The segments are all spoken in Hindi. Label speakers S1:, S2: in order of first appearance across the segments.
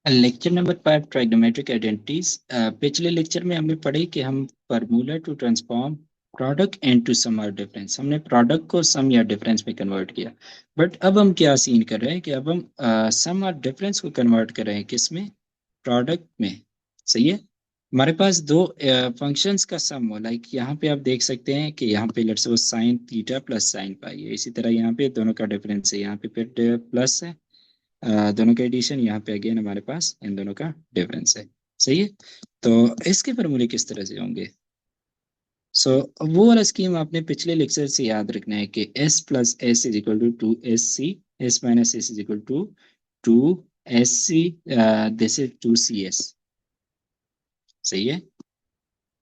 S1: Lecture number 5 trigonometric identities. पिछले लेक्चर में हमने पढ़ी कि हम formula to transform product into sum और डिफरेंस, हमने प्रोडक्ट को सम या डिफरेंस में कन्वर्ट किया। बट अब हम क्या सीन कर रहे हैं कि अब हम सम और डिफरेंस को कन्वर्ट कर रहे हैं, किसमें? प्रोडक्ट में। सही है। हमारे पास दो फंक्शंस का सम हो, लाइक यहाँ पे आप देख सकते हैं कि यहाँ पे let's suppose sine theta plus sine pi है। इसी तरह यहाँ पे दोनों का डिफरेंस है, यहाँ पे फिर प्लस है। दोनों का एडिशन, यहाँ पे अगेन हमारे पास इन दोनों का डिफरेंस है। सही है। तो इसके फॉर्मूले किस तरह से होंगे? सो वो वाला स्कीम आपने पिछले लेक्चर से याद रखना है कि s plus S is equal to two S C, S minus S is equal to two S C, this is two C S. सही है।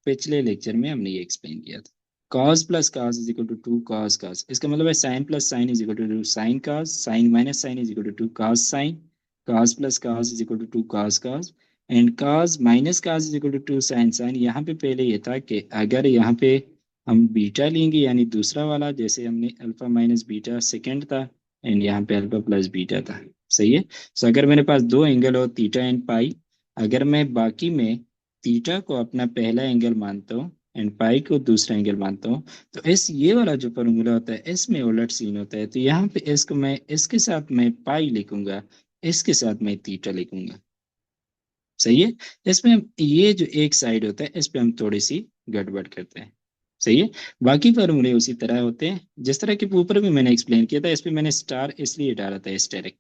S1: पिछले लेक्चर में हमने ये एक्सप्लेन किया था। cos plus cos is equal to two cos cos, इसका मतलब है sin plus sin is equal to two sin cos, sin minus sin is equal to two cos sin, cos plus cos is equal to two cos cos, and cos minus cos is equal to two sin sin। यहाँ पे पहले ये था कि अगर यहाँ पे हम बीटा लेंगे, यानी दूसरा वाला, जैसे हमने अल्फा माइनस बीटा सेकेंड था, एंड यहाँ पे अल्फा प्लस बीटा था। सही है। सो अगर मेरे पास दो एंगल हो थीटा एंड पाई, अगर मैं बाकी में थीटा को अपना पहला एंगल मानता हूँ एंड पाई को दूसरा एंगल मानता हूँ, तो इस ये वाला जो फॉर्मूला होता है इसमें उलट सीन होता है। तो यहाँ पे इसको मैं इसके साथ मैं पाई लिखूंगा, इसके साथ मैं थीटा लिखूंगा। सही है। इसमें ये जो एक साइड होता है इस पे हम थोड़ी सी गड़बड़ करते हैं। सही है। बाकी फॉर्मूले उसी तरह होते हैं जिस तरह के ऊपर भी मैंने एक्सप्लेन किया था। इस पे मैंने स्टार इसलिए डाला था, स्टेरिक।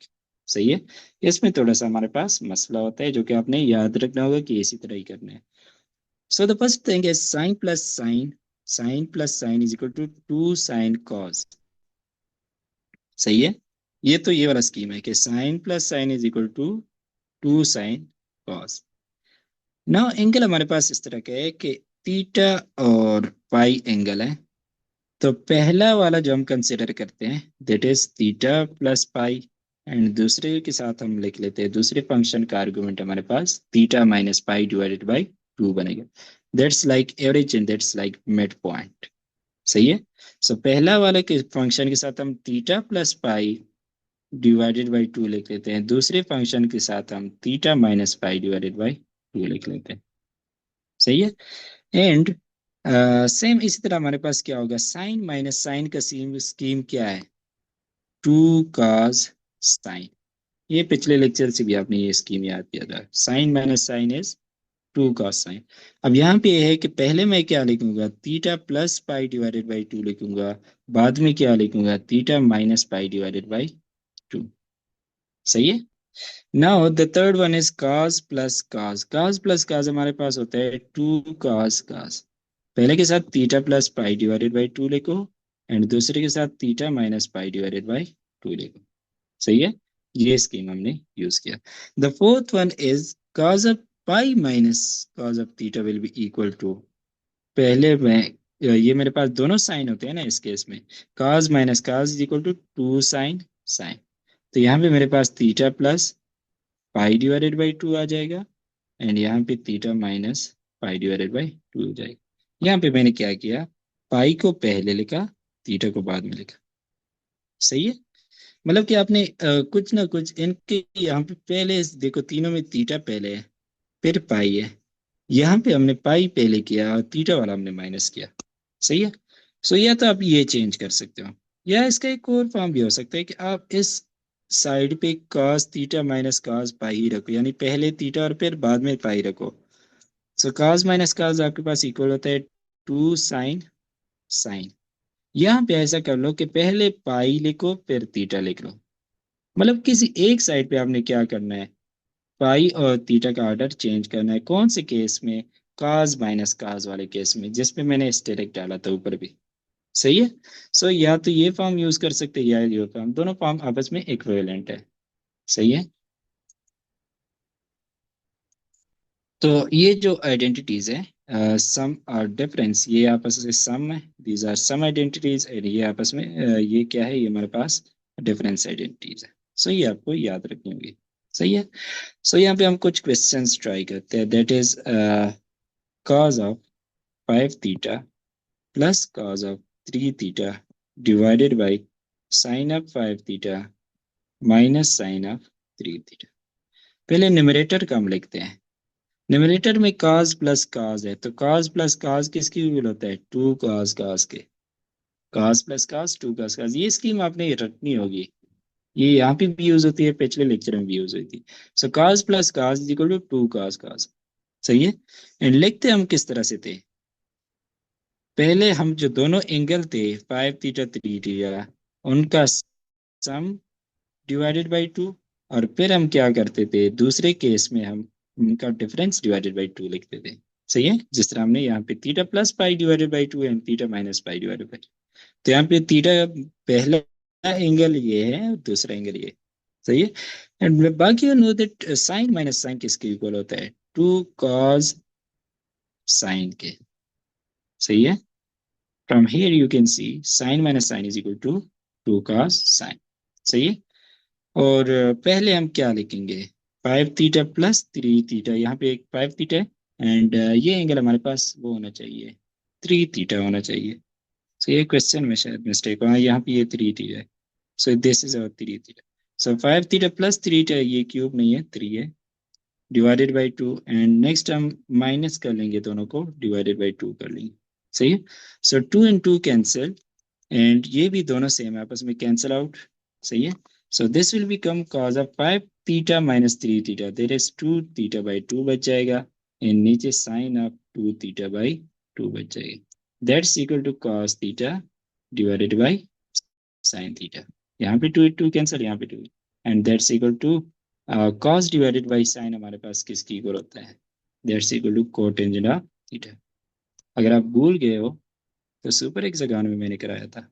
S1: सही है। इसमें थोड़ा सा हमारे पास मसला होता है जो कि आपने याद रखना होगा कि इसी तरह ही करना है। So the first thing is sine plus sine is equal to 2 sine cos। सही है। ये तो ये वाला स्कीम है कि sin plus sine is equal to 2 sine cos। Now angle हमारे पास इस तरह का है कि थीटा और पाई एंगल है। तो पहला वाला जो हम कंसिडर करते हैं that is theta plus pi, and दूसरे के साथ हम लिख लेते हैं, दूसरे फंक्शन का आर्गुमेंट हमारे पास theta minus pi divided by two बनेगा। That's like average and that's like mid point. सही है। सो पहला वाले के फंक्शन के साथ हम theta plus pi divided by to लिख लेते हैं, दूसरे फंक्शन के साथ हम theta minus pi divided by to लिख लेते हैं। सही है। एंड सेम इसी तरह हमारे पास क्या होगा, साइन माइनस साइन का स्कीम स्कीम क्या है? Two cos sine. ये पिछले लेक्चर से भी आपने ये स्कीम याद किया था, sine minus sine is two cos sine. अब यहाँ पे ये है कि पहले मैं क्या लिखूंगा, theta plus pi divided by to लिखूंगा, बाद में क्या लिखूंगा, theta minus pi divided by to. सही है। Now the third one is cos plus cos। cos plus cos हमारे पास होता है टू cos cos। पहले के साथ theta plus pi divided by two लिखो, एंड दूसरे के साथ theta minus pi divided by two लिखो। सही है। ये स्कीम हमने यूज किया। The fourth one is cos of pi minus cos of theta will be equal to, पहले मैं ये मेरे पास दोनों साइन होते हैं ना इस केस में, cos minus cos is equal to two sine sine. तो यहाँ पे मेरे पास theta plus pi divided by two आ जाएगा, एंड यहाँ पे theta minus pi divided by two हो जाएगा। यहाँ पे मैंने क्या किया, पाई को पहले लिखा, थीटा को बाद में लिखा। सही है। मतलब कि आपने कुछ ना कुछ इनके यहाँ पे पहले देखो, तीनों में थीटा पहले है, फिर पाई है। यहाँ पे हमने पाई पहले किया और थीटा वाला हमने माइनस किया। सही है। सो या तो आप ये चेंज कर सकते हो, या इसका एक और फॉर्म भी हो सकता है कि आप इस साइड पे cos थीटा माइनस cos पाई ही रखो, यानी पहले थीटा और फिर बाद में पाई रखो। सो cos माइनस cos आपके पास इक्वल होता है टू साइन साइन। यहाँ पे ऐसा कर लो कि पहले पाई लिखो फिर थीटा लिख लो। मतलब किसी एक साइड पे आपने क्या करना है, पाई और थीटा का ऑर्डर चेंज करना है। कौन से केस में? cos माइनस cos वाले केस में, जिसपे मैंने स्टेरिक डाला था ऊपर भी। सही है। सो या तो ये फॉर्म यूज कर सकते हैं या ये फॉर्म, दोनों फॉर्म आपस में इक्विवेलेंट है। सही है। तो ये जो आइडेंटिटीज है सम और डिफरेंस, ये आपस में सम है, these are some identities, and ये आपस में ये क्या है, ये हमारे पास डिफरेंस आइडेंटिटीज है। सो ये आपको याद रखनी होगी। सही है। सो यहाँ पे हम कुछ क्वेश्चंस ट्राई करते हैं। That is cos of 5 theta plus cos of 3 theta divided by sine of 5 theta minus sine of 3 theta. पहले न्यूमरेटर का हम लिखते हैं। न्यूमरेटर में काज प्लस काज है, तो काज प्लस काज किसकी इक्वल होता है? टू काज काज के। काज प्लस काज टू काज काज, ये स्कीम आपने रटनी होगी। ये यहाँ पे भी यूज होती है, पिछले लेक्चर में भी यूज हुई थी। So cos plus cos is equal to two cos cos. सही है। एंड लिखते हम किस तरह से थे? पहले हम जो दोनों एंगल थे 5 थीटा 3 थीटा, उनका सम डिवाइडेड बाई टू। और फिर हम क्या करते थे दूसरे केस में? हम उनका डिफरेंस डिवाइडेड बाई टू लिखते थे। सही है। जिस तरह हमने यहाँ पे theta plus pi divided by two and theta minus pi divided by. तो यहाँ पे थीटा पहला एंगल ये है और दूसरा एंगल ये। सही है। एंड बाकी you know that sine minus sine किसके इक्वल होता है? टू कॉस साइन के। सही है। From here you can see sine minus sine is equal to two cos sine. सही है। और पहले हम क्या लिखेंगे? 5 थीटा प्लस 3 थीटा, यहाँ पे एक 5 थीटा है एंड ये एंगल हमारे पास वो होना चाहिए 3 थीटा होना चाहिए। सो ये क्वेश्चन में शायद मिस्टेक हुआ, यहाँ पे ये 3 थीटा है। सो this is our 3 theta. So 5 theta plus 3 theta, ये क्यूब नहीं है, 3 है, divided by two. And next हम माइनस कर लेंगे, दोनों को डिवाइडेड बाई टू कर लेंगे। सही है। So two and two cancel and ये भी दोनों सेम है, आपस में कैंसिल आउट। सही है। सो this will become cause of 5 theta minus 3 theta, there is 2 theta by 2 बच जाएगा। एंड नीचे साइन ऑफ 2 थीटा बाई 2 बच जाएगा। That's equal to cos theta divided by sine theta. यहाँ पे टू टू कैंसिल, यहाँ पे two. And that's equal to cos divided by sine हमारे पास किसकी इक्वल होता है? That's equal to cotangent of theta. अगर आप भूल गए हो तो सुपर एक्सागन में मैंने कराया था।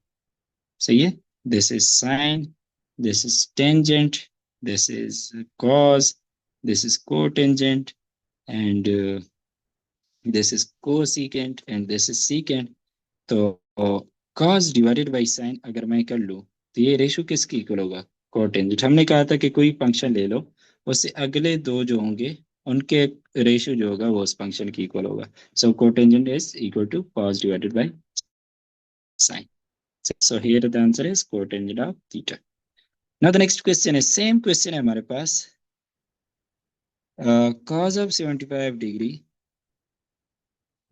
S1: सही है। This is sine, this is tangent, this is cos, this is cotangent and this is cosecant and this is secant. तो कॉस डिवाइडेड बाई साइन अगर मैं कर लूँ तो ये रेशो किसकी इक्वल होगा? कोटेंजेंट। हमने कहा था कि कोई फंक्शन ले लो, उससे अगले दो जो होंगे उनके रेशियो जो होगा वो उस फंक्शन की इक्वल होगा। So cotangent is equal to cos divided by sine. So here the answer is cotangent of theta. Now the next question is same question है हमारे पास। Cos of 75 degree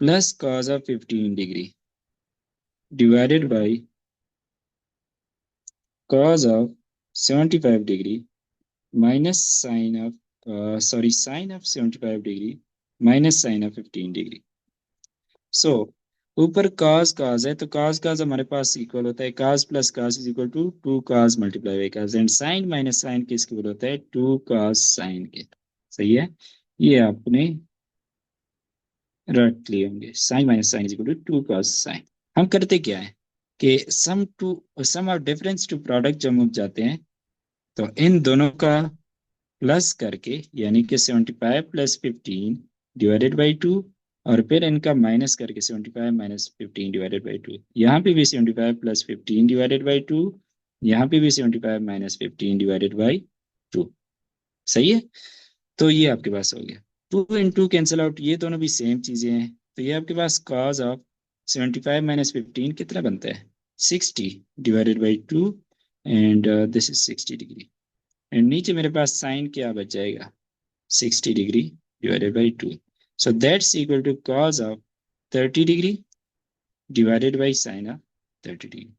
S1: plus cos of 15 degree divided by cos of 75 degree minus sine of sine of 75 degree minus sine of 15 degree. So ऊपर cos cos है, तो cos cos हमारे पास इक्वल होता है cos plus cos is equal to two cos multiply by cos and sin minus sin के इक्वल होता है टू cos sin के। सही है। ये आपने रट लिए होंगे, sin minus sin is equal to two cos sin। हम करते क्या है कि sum of difference to product जब हम जाते हैं तो इन दोनों का प्लस करके, यानी कि 75 प्लस 15 डिवाइडेड बाई टू, और फिर इनका माइनस करके 75 माइनस 15 डिवाइडेड बाई टू। यहाँ पे भी 75 प्लस 15 डिवाइडेड बाई टू, यहाँ पे भी 75 माइनस 15 डिवाइडेड बाई टू। सही है। तो ये आपके पास हो गया। Two in two cancel out, ये दोनों भी सेम चीजें हैं। तो ये आपके पास कॉज ऑफ 75 माइनस 15 कितना बनता है? 60 divided by two and this is 60 degree. And नीचे मेरे पास साइन क्या बच जाएगा? 60 degree divided by two. So that's equal to cos of 30 degree divided by sine of 30 degree.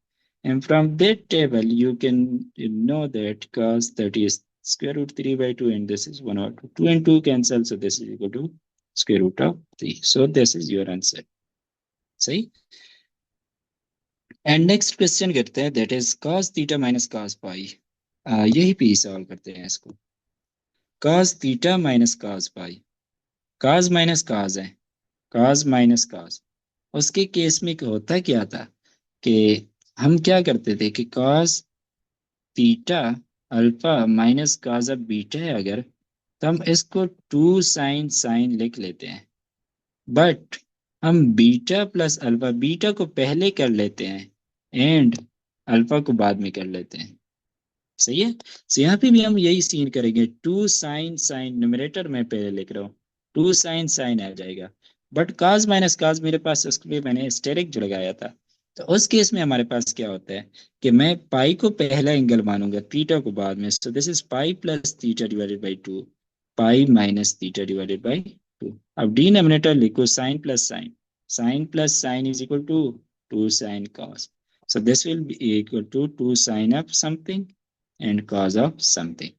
S1: And from that table, you can know that cos 30 is square root 3 by 2, and this is 1 over 2. 2 and 2 cancel, so this is equal to square root of 3. So this is your answer. सही। एंड नेक्स्ट क्वेश्चन करते हैं, that is cos theta minus cos पाई। यही पे सॉल्व करते हैं इसको। cos थीटा माइनस cos पाई, cos माइनस cos है, cos माइनस cos। उसके केस में होता क्या था कि हम क्या करते थे कि cos theta alpha minus cos of beta है अगर, तो हम इसको टू साइन साइन लिख लेते हैं। बट हम बीटा प्लस अल्फा, बीटा को पहले कर लेते हैं एंड अल्फा को बाद में कर लेते हैं। सही है। तो यहाँ पे भी हम यही सीन करेंगे, टू साइन साइन न्यूमरेटर में पहले लिख रहा हूँ, टू साइन साइन आ जाएगा। बट काज माइनस काज मेरे पास उसके लिए मैंने स्टेरिक जो लगाया था, तो उस केस में हमारे पास क्या होता है कि मैं पाई को पहला एंगल मानूंगा, थीटा को बाद में। So this is pi plus theta divided by two. Pi minus theta divided by 2। अब डिनोमिनेटर लिखो sine plus sine, sine plus sine is equal to 2 sine cos, so this will be equal to 2 sin of something and cos of something।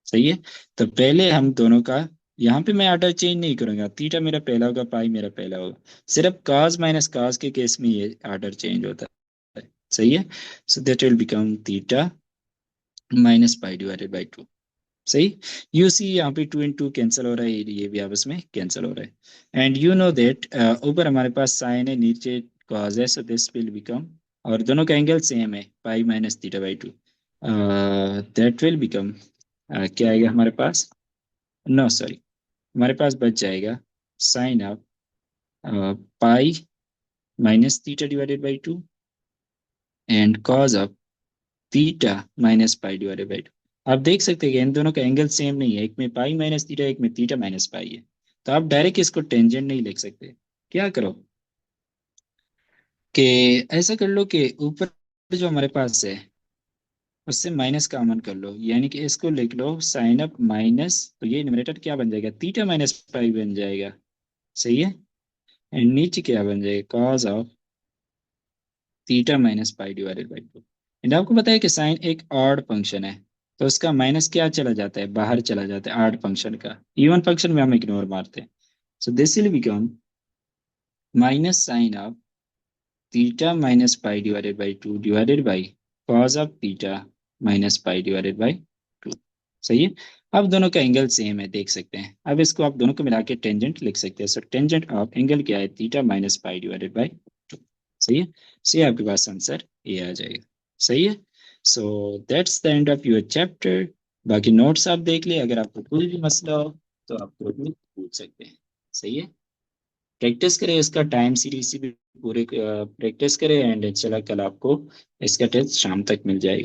S1: सही है। तो पहले हम दोनों का, यहाँ पे मैं ऑर्डर चेंज नहीं करूंगा, थीटा मेरा पहला होगा, पाई मेरा पहला होगा, सिर्फ cos माइनस cos के केस में ये ऑर्डर चेंज होता है। सही है। So that will become theta minus pi divided by 2। सही। यू सी यहाँ पे 2 इन 2 कैंसिल हो रहा है, ये भी आपस में कैंसिल हो रहा है। एंड यू नो दैट ऊपर हमारे पास साइन है, नीचे कॉज है, सो दिस विल बिकम, और दोनों का एंगल सेम है, पाई minus theta by 2, that will become, क्या आएगा हमारे पास, नो सॉरी, हमारे पास बच जाएगा sine of pi minus theta divided by 2 and cos of theta minus pi divided by 2। आप देख सकते हैं कि इन दोनों का एंगल सेम नहीं है, एक में पाई माइनस थीटा, एक में थीटा माइनस पाई है, तो आप डायरेक्ट इसको टेंजेंट नहीं लिख सकते। क्या करो कि ऐसा कर लो कि ऊपर जो हमारे पास है उससे माइनस कॉमन कर लो, यानी कि इसको लिख लो साइन अप माइनस, तो ये न्यूमरेटर क्या बन जाएगा, थीटा माइनस पाई बन जाएगा। सही है। एंड नीचे क्या बन जाएगा, cos of theta minus pi divided by 2। And आपको पता है कि साइन एक ऑड फंक्शन है, तो उसका माइनस क्या चला जाता है, बाहर चला जाता है ऑड फंक्शन का, इवन फंक्शन में हम इग्नोर मारते हैं। So this will become minus sine of theta minus pi divided by 2 divided by cos of theta minus pi divided by 2। सही है। अब दोनों का एंगल सेम है, देख सकते हैं, अब इसको आप दोनों को मिला के टेंजेंट लिख सकते हैं। सो टेंजेंट ऑफ एंगल क्या है, theta minus pi divided by 2। सही है। सही, आपके पास आंसर ये आ जाएगा। सही है। So that's the end of your chapter. बाकी नोट्स आप देख लिए, अगर आपको कोई भी मसला हो तो आप ग्रुप में पूछ सकते हैं। सही है। प्रैक्टिस करें, इसका टाइम सीरीज भी पूरे प्रैक्टिस करें, एंड इंशाल्लाह कल आपको इसका टेस्ट शाम तक मिल जाएगा।